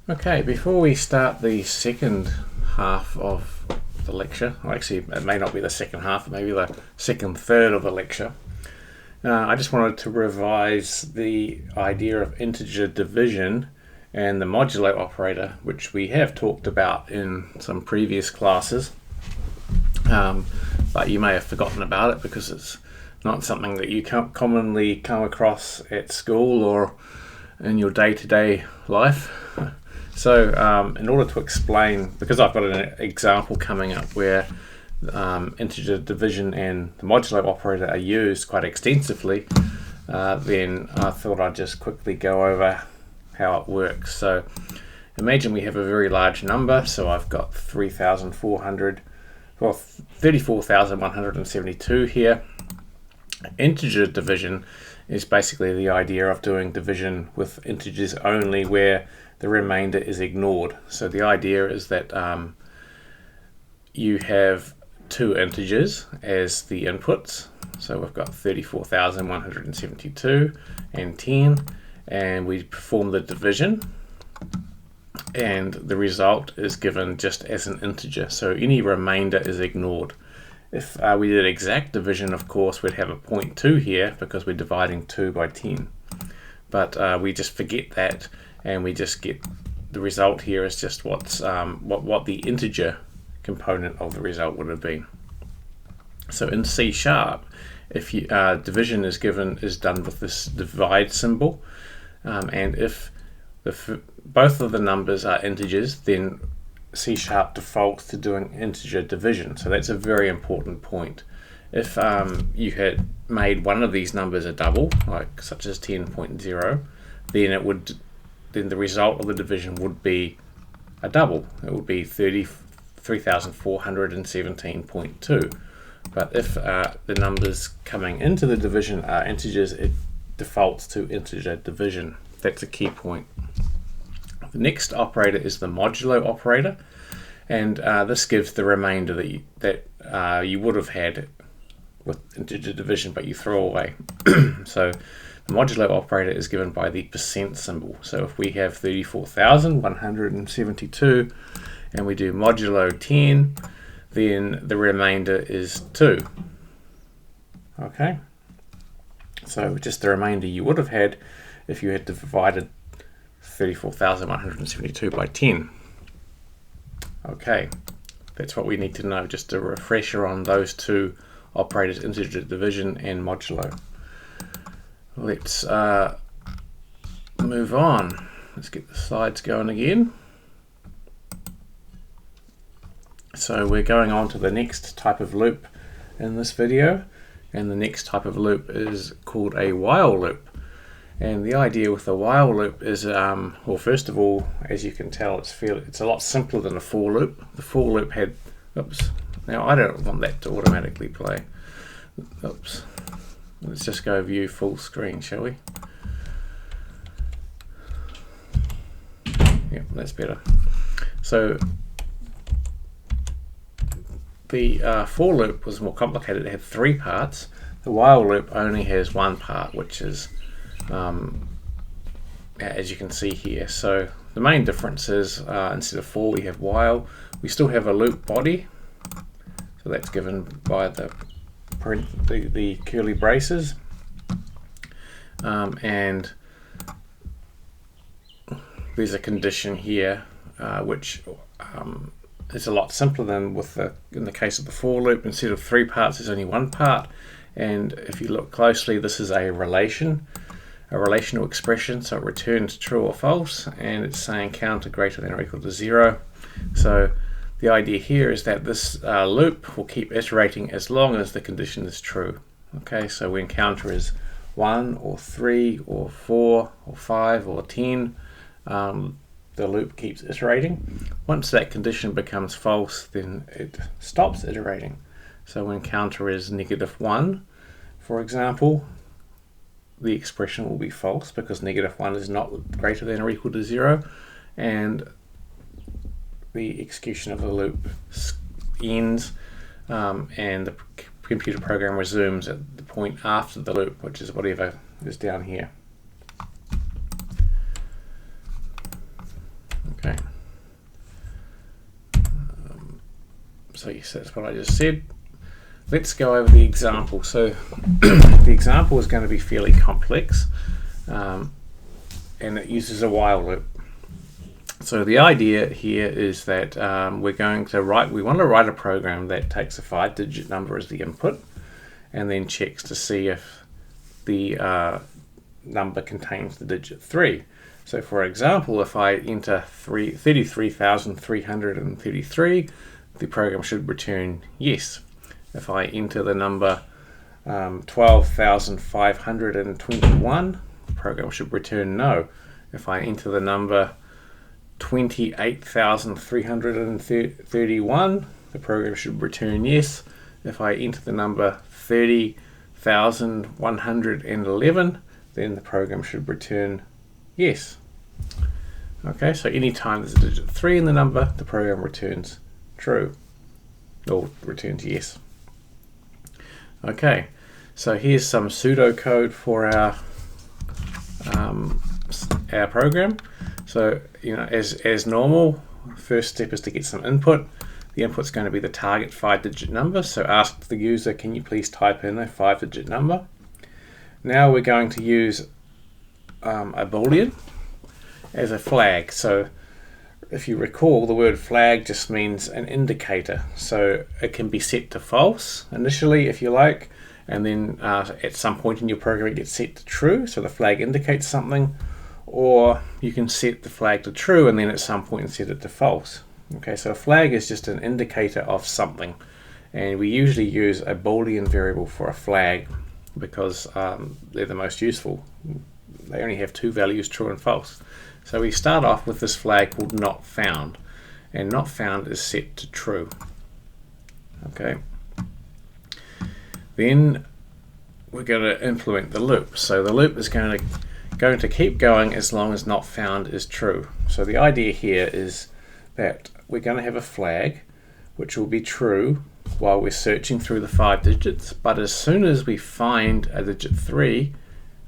Okay, before we start the second half of the lecture, or actually it may not be the second half, maybe the second third of the lecture, I just wanted to revise the idea of integer division and the modulo operator, which we have talked about in some previous classes, but you may have forgotten about it because it's not something that you commonly come across at school or in your day-to-day life. So in order to explain, because I've got an example coming up where integer division and the modulo operator are used quite extensively, then I thought I'd just quickly go over how it works. So imagine we have a very large number, so I've got 34,172 here. Integer division is basically the idea of doing division with integers only where the remainder is ignored. So the idea is that you have two integers as the inputs. So we've got 34,172 and 10, and we perform the division, and the result is given just as an integer. So any remainder is ignored. If we did exact division, of course, we'd have a 0.2 here because we're dividing 2 by 10. But we just forget that, and we just get the result here is just what's what the integer component of the result would have been. So in C#, if you, division is done with this divide symbol, and if both of the numbers are integers, then C# defaults to doing integer division. So that's a very important point. If you had made one of these numbers a double, like such as 10.0, then the result of the division would be a double. It would be 33,417.2. But if the numbers coming into the division are integers, it defaults to integer division. That's a key point. The next operator is the modulo operator, and this gives the remainder that you would have had with integer division, but you throw away. So the modulo operator is given by the percent symbol. So if we have 34,172 and we do modulo 10, then the remainder is 2. Okay, so just the remainder you would have had if you had divided 34,172 by 10. Okay, that's what we need to know, just a refresher on those two operators, integer division and modulo. Let's move on. Let's get the slides going again. So we're going on to the next type of loop in this video, and the next type of loop is called a while loop. And the idea with the while loop is, well, first of all, as you can tell, it's a lot simpler than a for loop. The for loop had, oops, now I don't want that to automatically play. Oops, let's just go view full screen, shall we? Yep, that's better. So the for loop was more complicated. It had 3 parts. The while loop only has 1 part, which is as you can see here. So the main difference is instead of for, we have while. We still have a loop body, so that's given by the curly braces, and there's a condition here which is a lot simpler than in the case of the for loop. Instead of 3 parts, there's only 1 part, and if you look closely, this is a relational expression, so it returns true or false, and it's saying counter greater than or equal to 0. So the idea here is that this loop will keep iterating as long as the condition is true. Okay, so when counter is 1 or 3 or 4 or 5 or 10, the loop keeps iterating. Once that condition becomes false, then it stops iterating. So when counter is -1, for example, the expression will be false because -1 is not greater than or equal to 0, and the execution of the loop ends, and the computer program resumes at the point after the loop, which is whatever is down here. Okay. So yes, that's what I just said. Let's go over the example. So the example is going to be fairly complex, and it uses a while loop. So the idea here is that we want to write a program that takes a 5-digit number as the input, and then checks to see if the number contains the digit 3. So for example, if I enter 33,333, the program should return yes. If I enter the number 12,521, the program should return no. If I enter the number 28,331, the program should return yes. If I enter the number 30,111, then the program should return yes. Okay, so anytime there's a digit 3 in the number, the program returns true, or returns yes. Okay, so here's some pseudocode for our program. So, as normal, first step is to get some input. The input's going to be the target 5-digit number. So ask the user, can you please type in a 5-digit number? Now we're going to use a boolean as a flag. So if you recall, the word flag just means an indicator. So it can be set to false initially, if you like, and then at some point in your program it gets set to true, so the flag indicates something, or you can set the flag to true and then at some point set it to false. Okay, so a flag is just an indicator of something, and we usually use a Boolean variable for a flag because they're the most useful. They only have 2 values, true and false. So we start off with this flag called not found, and not found is set to true. Okay. Then we're going to implement the loop. So the loop is going to keep going as long as not found is true. So the idea here is that we're going to have a flag which will be true while we're searching through the 5 digits, but as soon as we find a digit 3,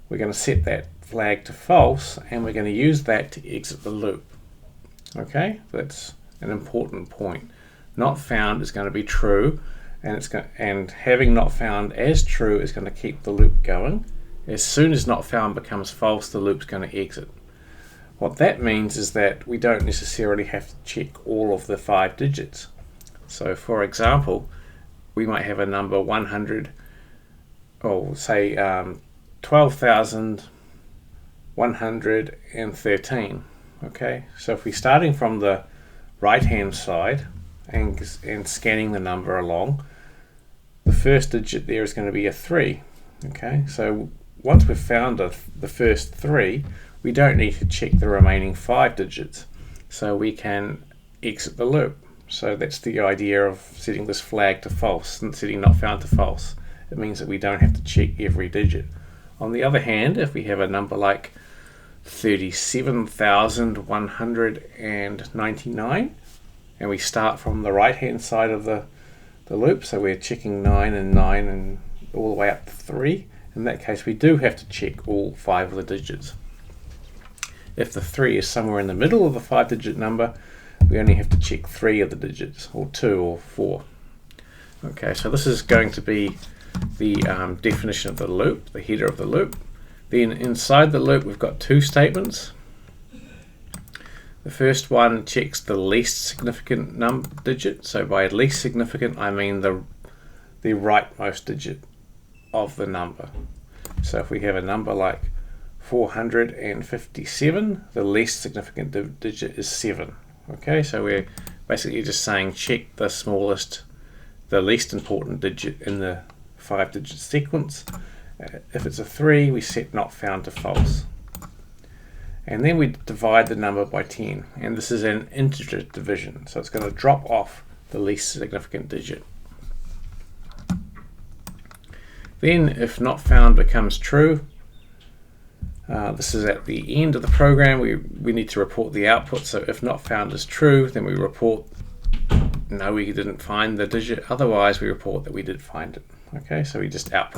we're going to set that flag to false, and we're going to use that to exit the loop. Okay, that's an important point. Not found is going to be true, and having not found as true is going to keep the loop going. As soon as not found becomes false, the loop's going to exit. What that means is that we don't necessarily have to check all of the 5 digits. So for example, we might have a number 100, or say 12,113. Okay, so if we're starting from the right hand side and scanning the number along, the first digit there is going to be a 3. Okay, so once we've found the first 3, we don't need to check the remaining 5 digits, so we can exit the loop. So that's the idea of setting this flag to false and setting not found to false. It means that we don't have to check every digit. On the other hand, if we have a number like 37,199 and we start from the right hand side of the loop, so we're checking 9 and 9 and all the way up to 3, in that case we do have to check all 5 of the digits. If the 3 is somewhere in the middle of the 5-digit number, we only have to check 3 of the digits, or 2 or 4. Okay, so this is going to be the definition of the loop, the header of the loop. Then inside the loop we've got 2 statements. The first one checks the least significant digit. So by least significant I mean the rightmost digit of the number. So if we have a number like 457, the least significant digit is 7. Okay, so we're basically just saying check the smallest, the least important digit in the 5-digit sequence. If it's a 3, we set not found to false. And then we divide the number by 10, and this is an integer division, so it's going to drop off the least significant digit. Then if not found becomes true, this is at the end of the program, we need to report the output. So if not found is true, then we report no, we didn't find the digit. Otherwise we report that we did find it. Okay, so we just output